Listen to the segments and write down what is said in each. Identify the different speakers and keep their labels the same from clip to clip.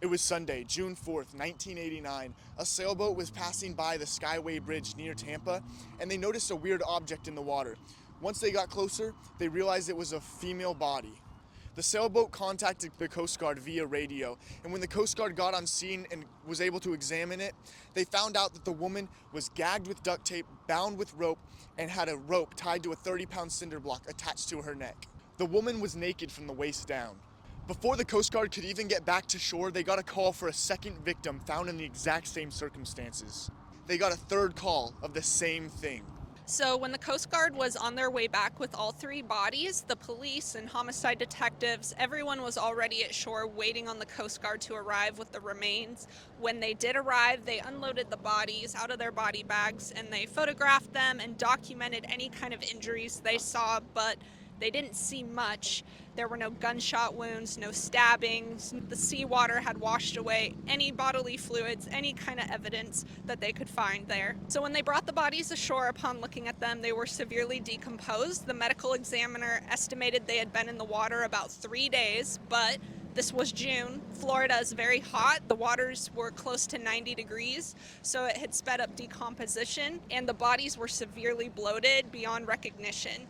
Speaker 1: It was Sunday, June 4th, 1989. A sailboat was passing by the Skyway Bridge near Tampa, and they noticed a weird object in the water. Once they got closer, they realized it was a female body. The sailboat contacted the Coast Guard via radio, and when the Coast Guard got on scene and was able to examine it, they found out that the woman was gagged with duct tape, bound with rope, and had a rope tied to a 30-pound cinder block attached to her neck. The woman was naked from the waist down. Before the Coast Guard could even get back to shore, they got a call for a second victim found in the exact same circumstances. They got a third call of the same thing.
Speaker 2: So, when the Coast Guard was on their way back with all three bodies, the police and homicide detectives, everyone was already at shore waiting on the Coast Guard to arrive with the remains. When they did arrive, they unloaded the bodies out of their body bags and they photographed them and documented any kind of injuries they saw, but they didn't see much. There were no gunshot wounds, no stabbings. The seawater had washed away any bodily fluids, any kind of evidence that they could find there. So when they brought the bodies ashore, upon looking at them, they were severely decomposed. The medical examiner estimated they had been in the water about 3 days, but this was June. Florida is very hot. The waters were close to 90 degrees, so it had sped up decomposition, and the bodies were severely bloated beyond recognition.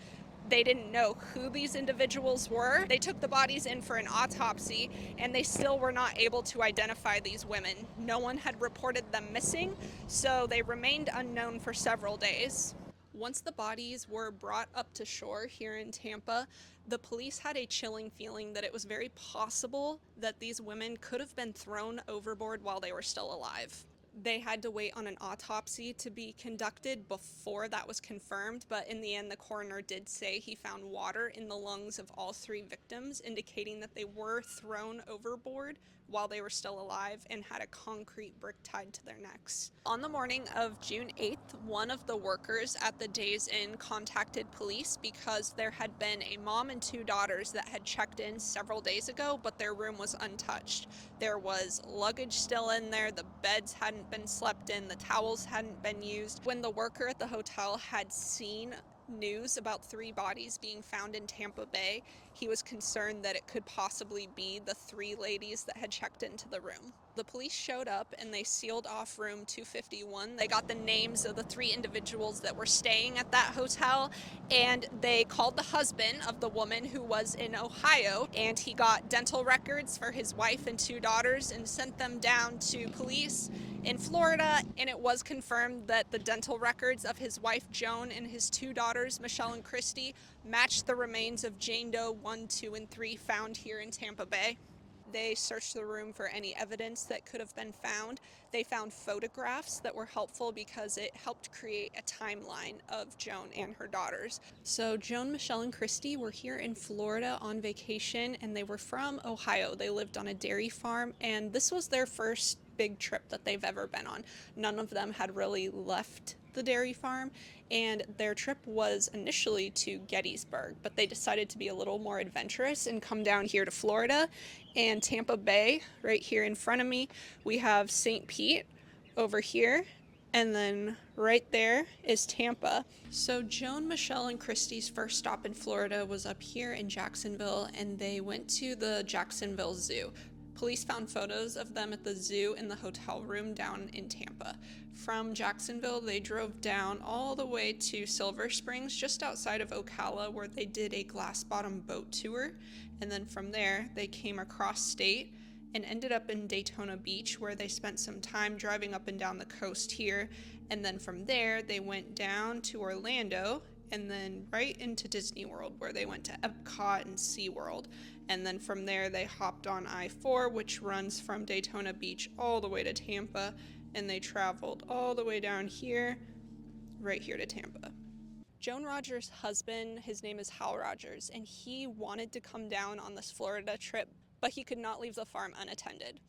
Speaker 2: They didn't know who these individuals were. They took the bodies in for an autopsy, and they still were not able to identify these women. No one had reported them missing, so they remained unknown for several days. Once the bodies were brought up to shore here in Tampa, the police had a chilling feeling that it was very possible that these women could have been thrown overboard while they were still alive. They had to wait on an autopsy to be conducted before that was confirmed, but in the end, the coroner did say he found water in the lungs of all three victims, indicating that they were thrown overboard while they were still alive and had a concrete brick tied to their necks. On the morning of June 8th, one of the workers at the Days Inn contacted police because there had been a mom and two daughters that had checked in several days ago, but their room was untouched. There was luggage still in there, the beds hadn't been slept in, the towels hadn't been used. When the worker at the hotel had seen news about three bodies being found in Tampa Bay, he was concerned that it could possibly be the three ladies that had checked into the room. The police showed up and they sealed off room 251. They got the names of the three individuals that were staying at that hotel, and they called the husband of the woman who was in Ohio, and he got dental records for his wife and two daughters and sent them down to police in Florida, and it was confirmed that the dental records of his wife Joan and his two daughters, Michelle and Christy, matched the remains of Jane Doe 1, 2, and 3 found here in Tampa Bay. They searched the room for any evidence that could have been found. They found photographs that were helpful because it helped create a timeline of Joan and her daughters. So Joan, Michelle, and Christy were here in Florida on vacation, and they were from Ohio. They lived on a dairy farm, and this was their first big trip that they've ever been on. None of them had really left the dairy farm, and their trip was initially to Gettysburg, but they decided to be a little more adventurous and come down here to Florida and Tampa Bay. Right here in front of me, we have St. Pete over here, and then right there is Tampa. So Joan, Michelle, and Christy's first stop in Florida was up here in Jacksonville, and they went to the Jacksonville Zoo. Police found photos of them at the zoo in the hotel room down in Tampa. From Jacksonville, they drove down all the way to Silver Springs, just outside of Ocala, where they did a glass-bottom boat tour. And then from there, they came across state and ended up in Daytona Beach, where they spent some time driving up and down the coast here. And then from there, they went down to Orlando and then right into Disney World, where they went to Epcot and SeaWorld. And then from there, they hopped on I-4, which runs from Daytona Beach all the way to Tampa, and they traveled all the way down here, right here to Tampa. Joan Rogers' husband, his name is Hal Rogers, and he wanted to come down on this Florida trip, but he could not leave the farm unattended.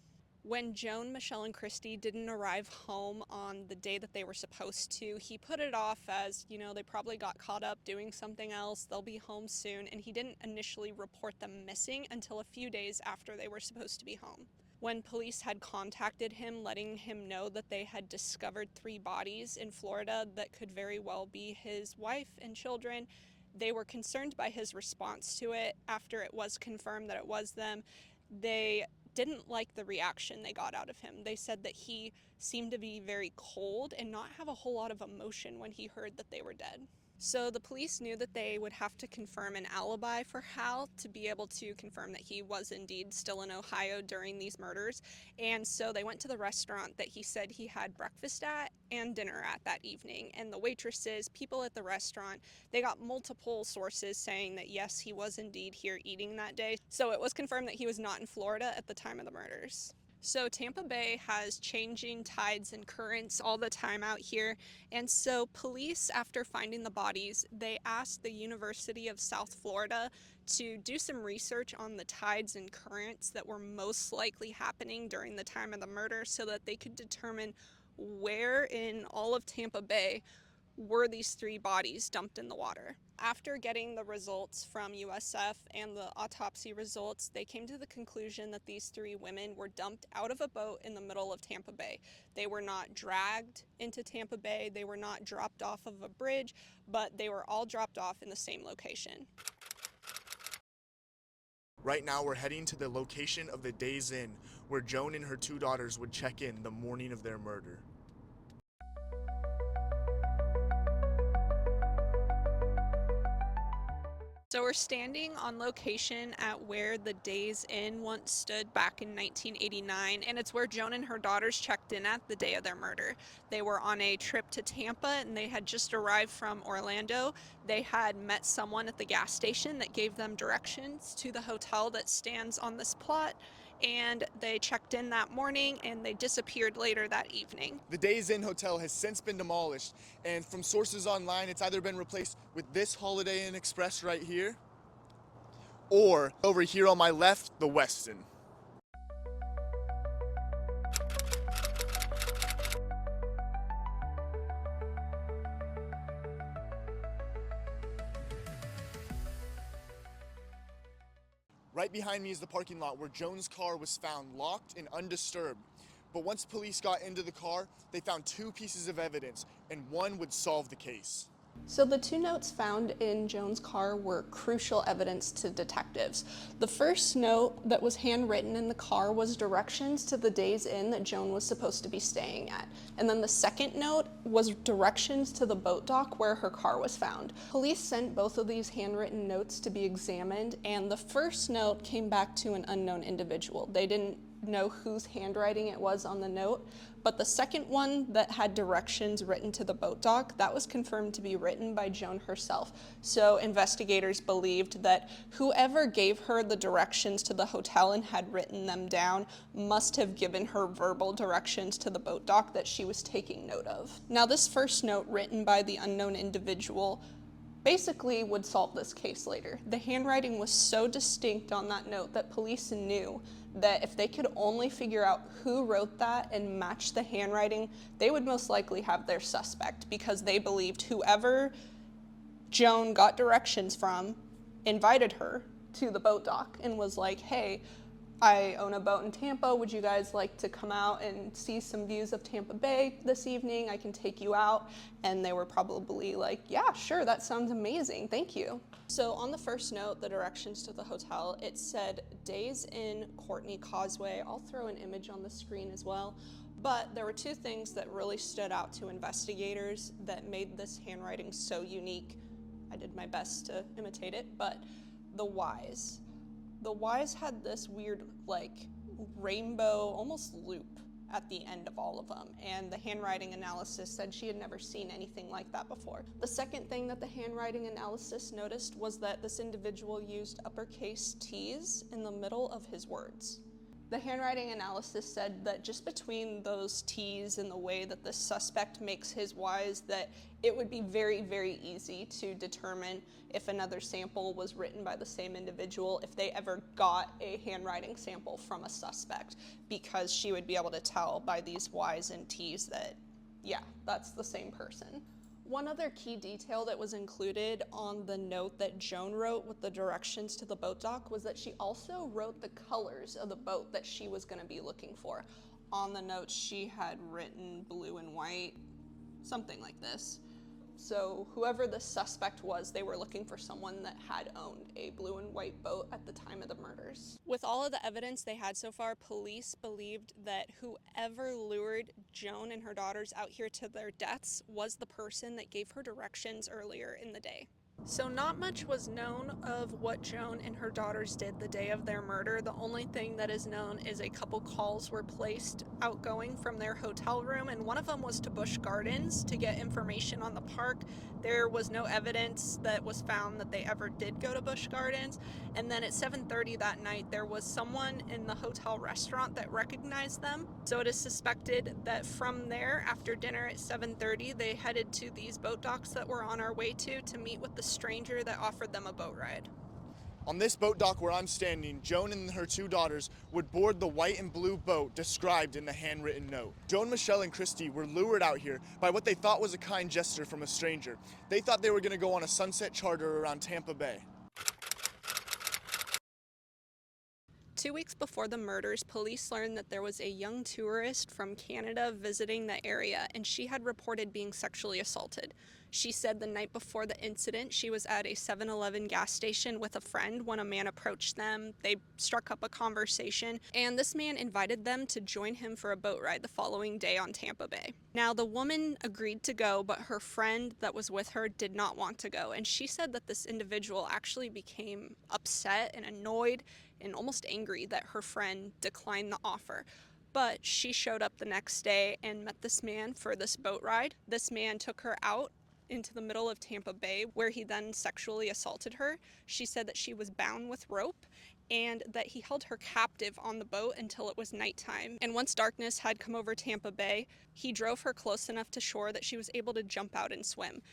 Speaker 2: When Joan, Michelle, and Christy didn't arrive home on the day that they were supposed to, he put it off as, they probably got caught up doing something else, they'll be home soon, and he didn't initially report them missing until a few days after they were supposed to be home. When police had contacted him, letting him know that they had discovered three bodies in Florida that could very well be his wife and children, they were concerned by his response to it. After it was confirmed that it was them, they didn't like the reaction they got out of him. They said that he seemed to be very cold and not have a whole lot of emotion when he heard that they were dead. So the police knew that they would have to confirm an alibi for Hal to be able to confirm that he was indeed still in Ohio during these murders. And so they went to the restaurant that he said he had breakfast at and dinner at that evening. And the waitresses, people at the restaurant, they got multiple sources saying that yes, he was indeed here eating that day. So it was confirmed that he was not in Florida at the time of the murders. So Tampa Bay has changing tides and currents all the time out here, and so police, after finding the bodies, they asked the University of South Florida to do some research on the tides and currents that were most likely happening during the time of the murder so that they could determine where in all of Tampa Bay were these 3 bodies dumped in the water. After getting the results from USF and the autopsy results, they came to the conclusion that these 3 women were dumped out of a boat in the middle of Tampa Bay. They were not dragged into Tampa Bay, they were not dropped off of a bridge, but they were all dropped off in the same location.
Speaker 1: Right now we're heading to the location of the Days Inn, where Joan and her 2 daughters would check in the morning of their murder.
Speaker 2: So we're standing on location at where the Days Inn once stood back in 1989, and it's where Joan and her daughters checked in at the day of their murder. They were on a trip to Tampa and they had just arrived from Orlando. They had met someone at the gas station that gave them directions to the hotel that stands on this plot, and they checked in that morning and they disappeared later that evening.
Speaker 1: The Days Inn Hotel has since been demolished, and from sources online, it's either been replaced with this Holiday Inn Express right here, or over here on my left, the Westin. Right behind me is the parking lot where Joan's car was found locked and undisturbed. But once police got into the car, they found 2 pieces of evidence, and one would solve the case.
Speaker 2: So the 2 notes found in Joan's car were crucial evidence to detectives. The first note that was handwritten in the car was directions to the Days Inn that Joan was supposed to be staying at. And then the second note was directions to the boat dock where her car was found. Police sent both of these handwritten notes to be examined, and the first note came back to an unknown individual. They didn't know whose handwriting it was on the note, but the second one that had directions written to the boat dock, that was confirmed to be written by Joan herself. So investigators believed that whoever gave her the directions to the hotel and had written them down must have given her verbal directions to the boat dock that she was taking note of. Now, this first note written by the unknown individual basically would solve this case later. The handwriting was so distinct on that note that police knew that if they could only figure out who wrote that and match the handwriting, they would most likely have their suspect, because they believed whoever Joan got directions from invited her to the boat dock and was like, hey, I own a boat in Tampa. Would you guys like to come out and see some views of Tampa Bay this evening? I can take you out. And they were probably like, yeah, sure, that sounds amazing. Thank you. So on the first note, the directions to the hotel, it said Days Inn, Courtney Causeway. I'll throw an image on the screen as well. But there were 2 things that really stood out to investigators that made this handwriting so unique. I did my best to imitate it, but the Y's. The Y's had this weird, like, rainbow, almost loop at the end of all of them, and the handwriting analysis said she had never seen anything like that before. The second thing that the handwriting analysis noticed was that this individual used uppercase T's in the middle of his words. The handwriting analysis said that just between those T's and the way that the suspect makes his Y's, that it would be very, very easy to determine if another sample was written by the same individual if they ever got a handwriting sample from a suspect, because she would be able to tell by these Y's and T's that, yeah, that's the same person. One other key detail that was included on the note that Joan wrote with the directions to the boat dock was that she also wrote the colors of the boat that she was going to be looking for. On the note, she had written blue and white, something like this. So whoever the suspect was, they were looking for someone that had owned a blue and white boat at the time of the murders. With all of the evidence they had so far, police believed that whoever lured Joan and her daughters out here to their deaths was the person that gave her directions earlier in the day. So not much was known of what Joan and her daughters did the day of their murder. The only thing that is known is a couple calls were placed outgoing from their hotel room, and one of them was to Busch Gardens to get information on the park. There was no evidence that was found that they ever did go to Busch Gardens. And then at 7:30 that night, there was someone in the hotel restaurant that recognized them. So it is suspected that from there, after dinner at 7:30, they headed to these boat docks that we're on our way to meet with the stranger that offered them a boat ride.
Speaker 1: On this boat dock where I'm standing, Joan and her two daughters would board the white and blue boat described in the handwritten note. Joan, Michelle, and Christy were lured out here by what they thought was a kind gesture from a stranger. They thought they were going to go on a sunset charter around Tampa Bay.
Speaker 2: 2 weeks before the murders, police learned that there was a young tourist from Canada visiting the area, and she had reported being sexually assaulted. She said the night before the incident, she was at a 7-Eleven gas station with a friend when a man approached them. They struck up a conversation, and this man invited them to join him for a boat ride the following day on Tampa Bay. Now, the woman agreed to go, but her friend that was with her did not want to go, and she said that this individual actually became upset and annoyed and almost angry that her friend declined the offer. But she showed up the next day and met this man for this boat ride. This man took her out into the middle of Tampa Bay, where he then sexually assaulted her. She said that she was bound with rope and that he held her captive on the boat until it was nighttime. And once darkness had come over Tampa Bay, he drove her close enough to shore that she was able to jump out and swim.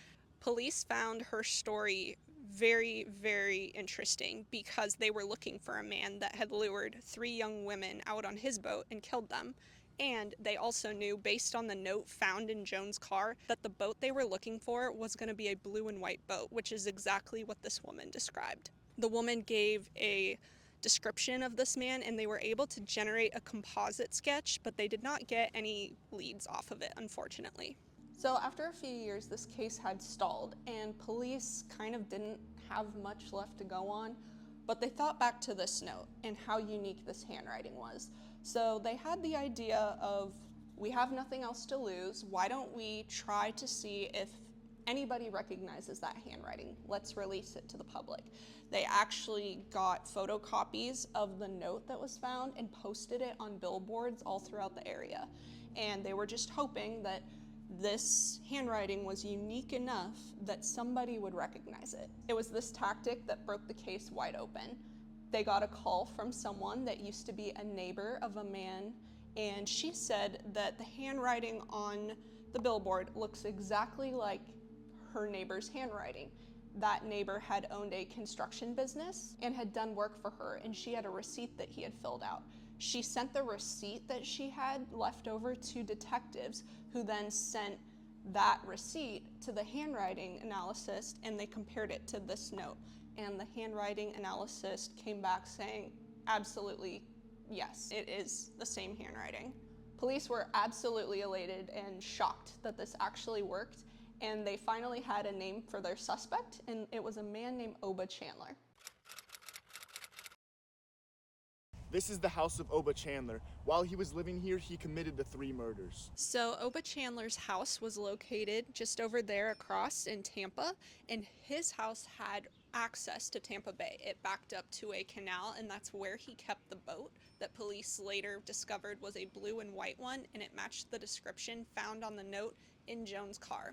Speaker 2: Police found her story very, very interesting because they were looking for a man that had lured 3 young women out on his boat and killed them. And they also knew, based on the note found in Joan's car, that the boat they were looking for was going to be a blue and white boat, which is exactly what this woman described. The woman gave a description of this man, and they were able to generate a composite sketch, but they did not get any leads off of it, unfortunately. So after a few years, this case had stalled, and police kind of didn't have much left to go on, but they thought back to this note and how unique this handwriting was. So they had the idea of, we have nothing else to lose, why don't we try to see if anybody recognizes that handwriting? Let's release it to the public. They actually got photocopies of the note that was found and posted it on billboards all throughout the area. And they were just hoping that this handwriting was unique enough that somebody would recognize it. It was this tactic that broke the case wide open. They got a call from someone that used to be a neighbor of a man, and she said that the handwriting on the billboard looks exactly like her neighbor's handwriting. That neighbor had owned a construction business and had done work for her, and she had a receipt that he had filled out. She sent the receipt that she had left over to detectives, who then sent that receipt to the handwriting analyst, and they compared it to this note. And the handwriting analyst came back saying, absolutely, yes, it is the same handwriting. Police were absolutely elated and shocked that this actually worked, and they finally had a name for their suspect, and it was a man named Oba Chandler.
Speaker 1: This is the house of Oba Chandler. While he was living here, he committed the 3 murders.
Speaker 2: So Oba Chandler's house was located just over there across in Tampa, and his house had access to Tampa Bay. It backed up to a canal, and that's where he kept the boat that police later discovered was a blue and white one, and it matched the description found on the note in Joan's car.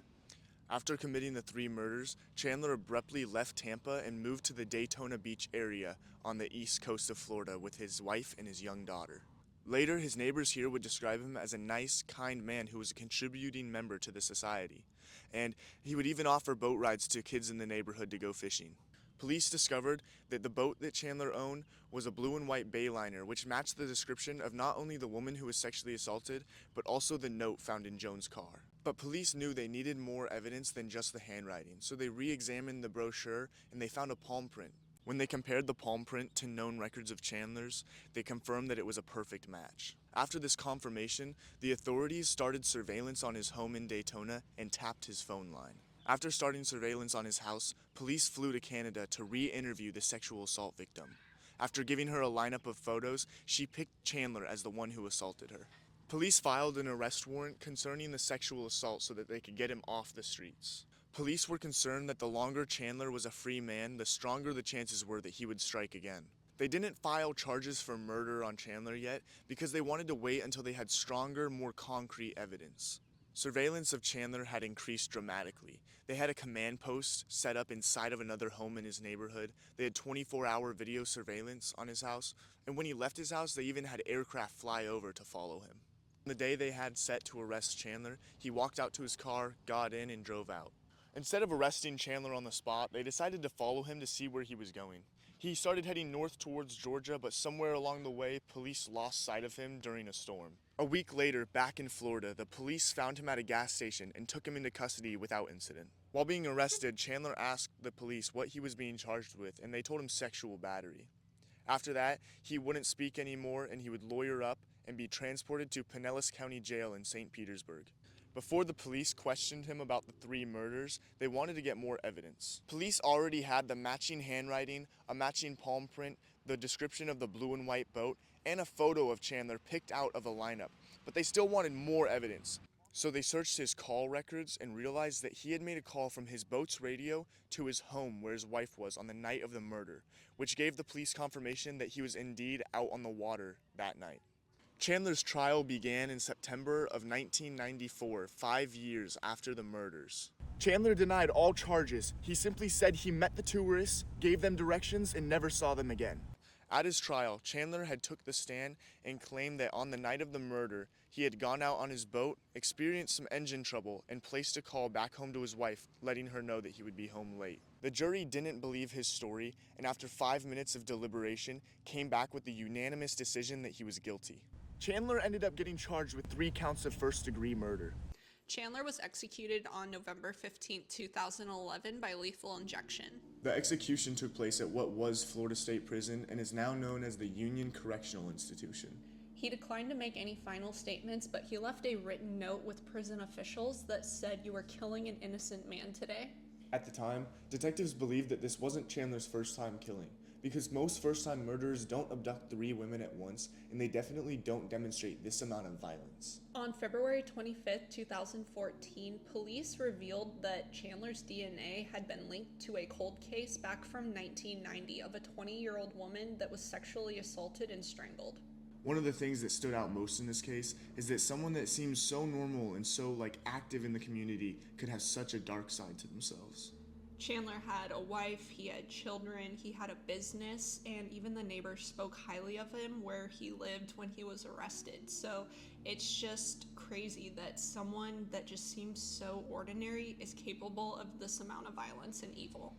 Speaker 1: After committing the 3 murders, Chandler abruptly left Tampa and moved to the Daytona Beach area on the east coast of Florida with his wife and his young daughter. Later, his neighbors here would describe him as a nice, kind man who was a contributing member to the society, and he would even offer boat rides to kids in the neighborhood to go fishing. Police discovered that the boat that Chandler owned was a blue and white bayliner, which matched the description of not only the woman who was sexually assaulted, but also the note found in Joan's car. But police knew they needed more evidence than just the handwriting, so they re-examined the brochure and they found a palm print. When they compared the palm print to known records of Chandler's, they confirmed that it was a perfect match. After this confirmation, the authorities started surveillance on his home in Daytona and tapped his phone line. After starting surveillance on his house, police flew to Canada to re-interview the sexual assault victim. After giving her a lineup of photos, she picked Chandler as the one who assaulted her. Police filed an arrest warrant concerning the sexual assault so that they could get him off the streets. Police were concerned that the longer Chandler was a free man, the stronger the chances were that he would strike again. They didn't file charges for murder on Chandler yet because they wanted to wait until they had stronger, more concrete evidence. Surveillance of Chandler had increased dramatically. They had a command post set up inside of another home in his neighborhood. They had 24-hour video surveillance on his house, and when he left his house, they even had aircraft fly over to follow him. On the day they had set to arrest Chandler, he walked out to his car, got in, and drove out. Instead of arresting Chandler on the spot, they decided to follow him to see where he was going. He started heading north towards Georgia, but somewhere along the way, police lost sight of him during a storm. A week later, back in Florida, the police found him at a gas station and took him into custody without incident. While being arrested, Chandler asked the police what he was being charged with, and they told him sexual battery. After that, he wouldn't speak anymore, and he would lawyer up and be transported to Pinellas County Jail in St. Petersburg. Before the police questioned him about the 3 murders, they wanted to get more evidence. Police already had the matching handwriting, a matching palm print, the description of the blue and white boat, and a photo of Chandler picked out of a lineup, but they still wanted more evidence. So they searched his call records and realized that he had made a call from his boat's radio to his home where his wife was on the night of the murder, which gave the police confirmation that he was indeed out on the water that night. Chandler's trial began in September of 1994, 5 years after the murders. Chandler denied all charges. He simply said he met the tourists, gave them directions, and never saw them again. At his trial, Chandler had took the stand and claimed that on the night of the murder, he had gone out on his boat, experienced some engine trouble, and placed a call back home to his wife, letting her know that he would be home late. The jury didn't believe his story, and after 5 minutes of deliberation, came back with the unanimous decision that he was guilty. Chandler ended up getting charged with 3 counts of first-degree murder.
Speaker 2: Chandler was executed on November 15, 2011 by lethal injection.
Speaker 1: The execution took place at what was Florida State Prison and is now known as the Union Correctional Institution.
Speaker 2: He declined to make any final statements, but he left a written note with prison officials that said, "You are killing an innocent man today."
Speaker 1: At the time, detectives believed that this wasn't Chandler's first time killing, because most first-time murderers don't abduct 3 women at once, and they definitely don't demonstrate this amount of violence.
Speaker 2: On February 25, 2014, police revealed that Chandler's DNA had been linked to a cold case back from 1990 of a 20-year-old woman that was sexually assaulted and strangled.
Speaker 1: One of the things that stood out most in this case is that someone that seems so normal and so active in the community could have such a dark side to themselves.
Speaker 2: Chandler had a wife, he had children, he had a business, and even the neighbors spoke highly of him where he lived when he was arrested. So it's just crazy that someone that just seems so ordinary is capable of this amount of violence and evil.